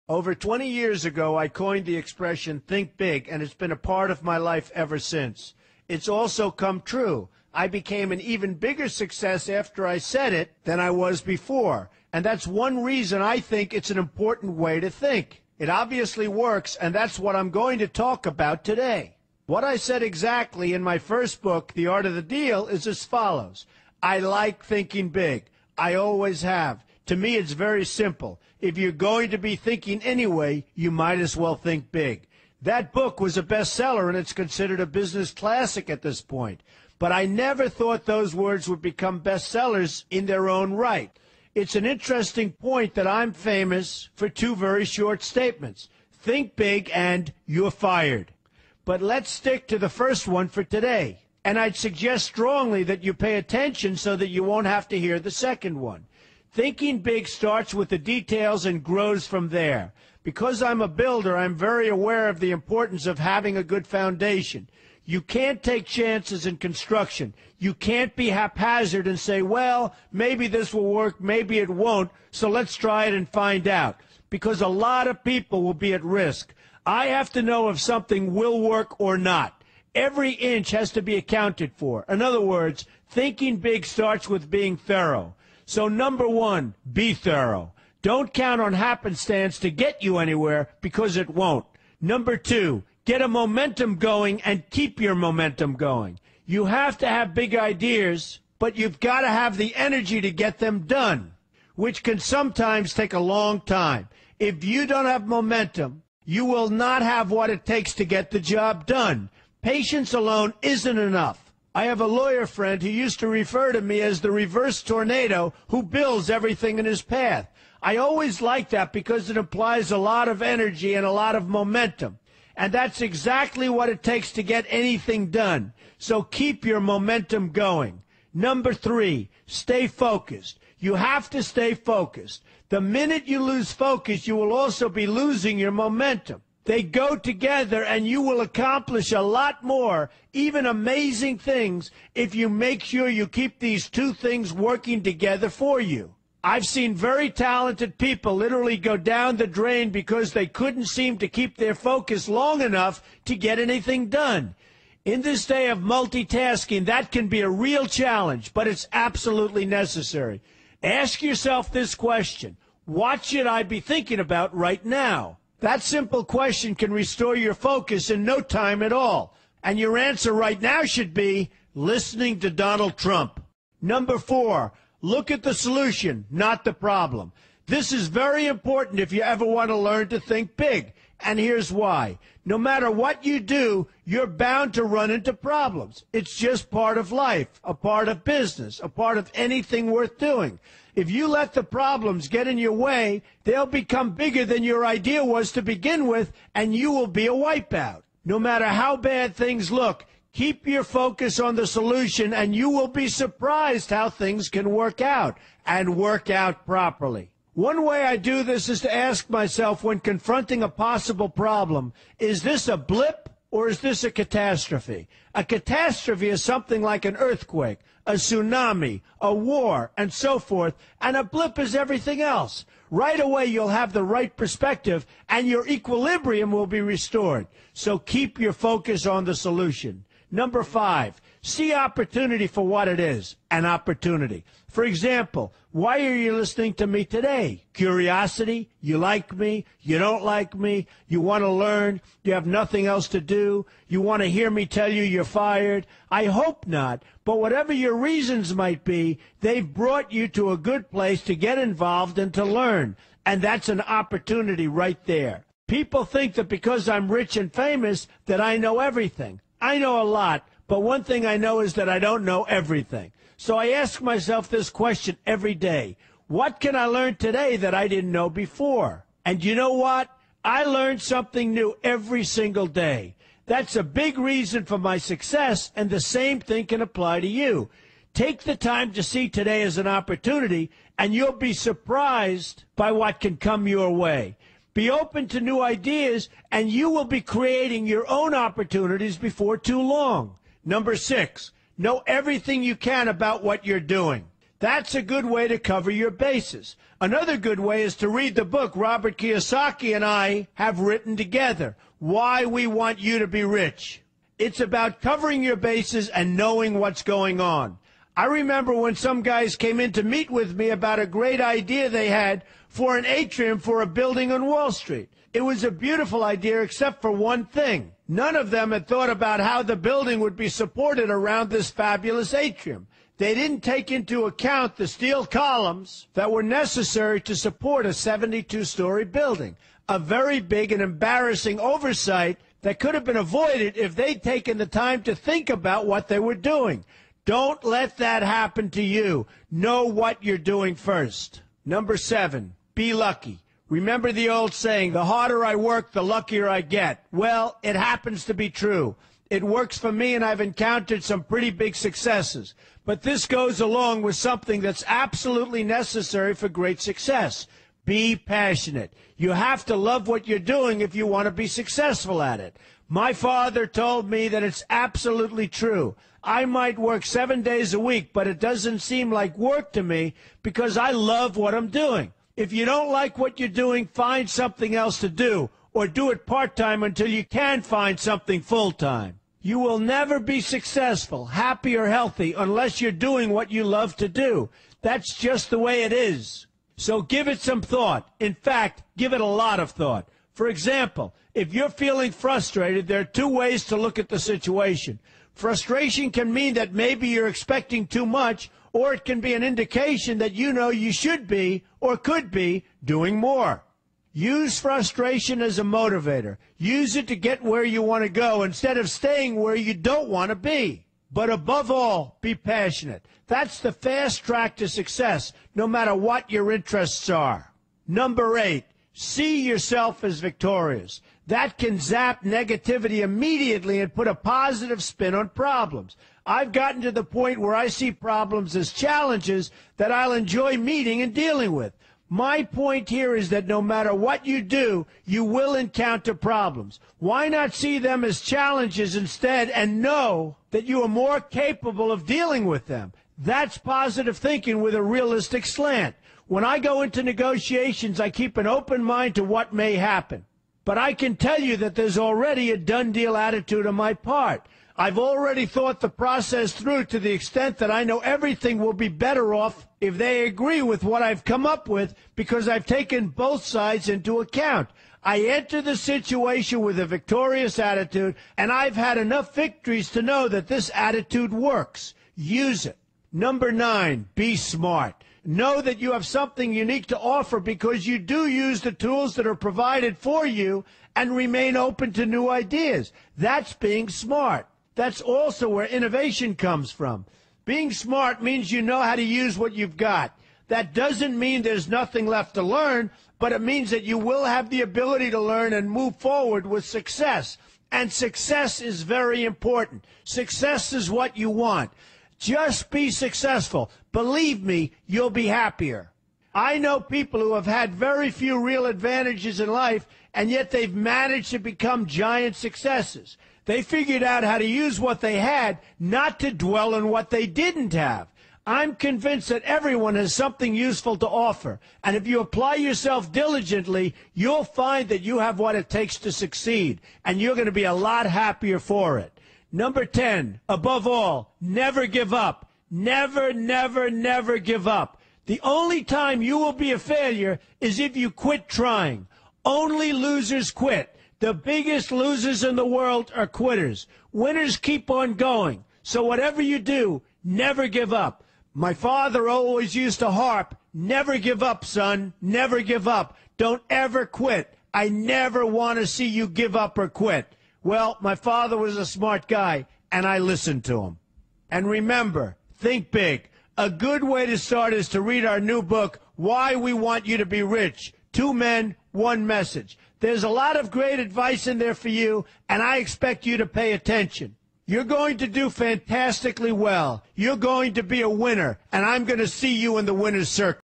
Over 20 years ago, I coined the expression think big, and it's been a part of my life ever since. It's also come true. I became an even bigger success after I said it than I was before. And that's one reason I think it's an important way to think. It obviously works, and that's what I'm going to talk about today. What I said exactly in my first book, The Art of the Deal, is as follows. I like thinking big. I always have. To me, it's very simple. If you're going to be thinking anyway, you might as well think big. That book was a bestseller, and it's considered a business classic at this point. But I never thought those words would become bestsellers in their own right. It's an interesting point that I'm famous for two very short statements. Think big and you're fired. But let's stick to the first one for today. And I'd suggest strongly that you pay attention so that you won't have to hear the second one. Thinking big starts with the details and grows from there. Because I'm a builder, I'm very aware of the importance of having a good foundation. You can't take chances in construction. You can't be haphazard and say, well, maybe this will work, maybe it won't, so let's try it and find out. Because a lot of people will be at risk. I have to know if something will work or not. Every inch has to be accounted for. In other words, thinking big starts with being thorough. So number one, be thorough. Don't count on happenstance to get you anywhere, because it won't. Number two, get a momentum going and keep your momentum going. You have to have big ideas, but you've got to have the energy to get them done, which can sometimes take a long time. If you don't have momentum, you will not have what it takes to get the job done. Patience alone isn't enough. I have a lawyer friend who used to refer to me as the reverse tornado who builds everything in his path. I always like that because it implies a lot of energy and a lot of momentum. And that's exactly what it takes to get anything done. So keep your momentum going. Number three, stay focused. You have to stay focused. The minute you lose focus, you will also be losing your momentum. They go together, and you will accomplish a lot more, even amazing things, if you make sure you keep these two things working together for you. I've seen very talented people literally go down the drain because they couldn't seem to keep their focus long enough to get anything done. In this day of multitasking, that can be a real challenge, but it's absolutely necessary. Ask yourself this question: what should I be thinking about right now? That simple question can restore your focus in no time at all. And your answer right now should be listening to Donald Trump. Number four, look at the solution, not the problem. This is very important if you ever want to learn to think big. And here's why. No matter what you do, you're bound to run into problems. It's just part of life, a part of business, a part of anything worth doing. If you let the problems get in your way, they'll become bigger than your idea was to begin with, and you will be a wipeout. No matter how bad things look, keep your focus on the solution, and you will be surprised how things can work out, and work out properly. One way I do this is to ask myself when confronting a possible problem, is this a blip or is this a catastrophe? A catastrophe is something like an earthquake, a tsunami, a war, and so forth, and a blip is everything else. Right away you'll have the right perspective and your equilibrium will be restored. So keep your focus on the solution. Number five, see opportunity for what it is, an opportunity. For example, why are you listening to me today? Curiosity? You like me? You don't like me? You want to learn? You have nothing else to do? You want to hear me tell you you're fired? I hope not. But whatever your reasons might be, they've brought you to a good place to get involved and to learn. And that's an opportunity right there. People think that because I'm rich and famous that I know everything. I know a lot, but one thing I know is that I don't know everything. So I ask myself this question every day. What can I learn today that I didn't know before? And you know what? I learn something new every single day. That's a big reason for my success, and the same thing can apply to you. Take the time to see today as an opportunity, and you'll be surprised by what can come your way. Be open to new ideas, and you will be creating your own opportunities before too long. Number six, know everything you can about what you're doing. That's a good way to cover your bases. Another good way is to read the book Robert Kiyosaki and I have written together, Why We Want You to Be Rich. It's about covering your bases and knowing what's going on. I remember when some guys came in to meet with me about a great idea they had for an atrium for a building on Wall Street. It was a beautiful idea except for one thing. None of them had thought about how the building would be supported around this fabulous atrium. They didn't take into account the steel columns that were necessary to support a 72-story building, a very big and embarrassing oversight that could have been avoided if they'd taken the time to think about what they were doing. Don't let that happen to you. Know what you're doing first. Number 7, be lucky. Remember the old saying, the harder I work, the luckier I get. Well, it happens to be true. It works for me, and I've encountered some pretty big successes. But this goes along with something that's absolutely necessary for great success. Be passionate. You have to love what you're doing if you want to be successful at it. My father told me that it's absolutely true. I might work 7 days a week, but it doesn't seem like work to me because I love what I'm doing. If you don't like what you're doing, find something else to do, or do it part-time until you can find something full-time. You will never be successful, happy, or healthy unless you're doing what you love to do. That's just the way it is. So give it some thought. In fact, give it a lot of thought. For example, if you're feeling frustrated, there are 2 ways to look at the situation. Frustration can mean that maybe you're expecting too much, or it can be an indication that you know you should be, or could be, doing more. Use frustration as a motivator. Use it to get where you want to go instead of staying where you don't want to be. But above all, be passionate. That's the fast track to success, no matter what your interests are. Number 8, see yourself as victorious. That can zap negativity immediately and put a positive spin on problems. I've gotten to the point where I see problems as challenges that I'll enjoy meeting and dealing with. My point here is that no matter what you do, you will encounter problems. Why not see them as challenges instead and know that you are more capable of dealing with them? That's positive thinking with a realistic slant. When I go into negotiations, I keep an open mind to what may happen. But I can tell you that there's already a done deal attitude on my part. I've already thought the process through to the extent that I know everything will be better off if they agree with what I've come up with because I've taken both sides into account. I enter the situation with a victorious attitude, and I've had enough victories to know that this attitude works. Use it. Number 9, be smart. Know that you have something unique to offer because you do use the tools that are provided for you and remain open to new ideas. That's being smart. That's also where innovation comes from. Being smart means you know how to use what you've got. That doesn't mean there's nothing left to learn, but it means that you will have the ability to learn and move forward with success. And success is very important. Success is what you want. Just be successful. Believe me, you'll be happier. I know people who have had very few real advantages in life, and yet they've managed to become giant successes. They figured out how to use what they had, not to dwell on what they didn't have. I'm convinced that everyone has something useful to offer, and if you apply yourself diligently, you'll find that you have what it takes to succeed, and you're going to be a lot happier for it. Number 10, above all, never give up. Never, never, never give up. The only time you will be a failure is if you quit trying. Only losers quit. The biggest losers in the world are quitters. Winners keep on going. So whatever you do, never give up. My father always used to harp, never give up, son, never give up. Don't ever quit. I never want to see you give up or quit. Well, my father was a smart guy, and I listened to him. And remember, think big. A good way to start is to read our new book, Why We Want You to Be Rich. 2 men, 1 message. There's a lot of great advice in there for you, and I expect you to pay attention. You're going to do fantastically well. You're going to be a winner, and I'm going to see you in the winner's circle.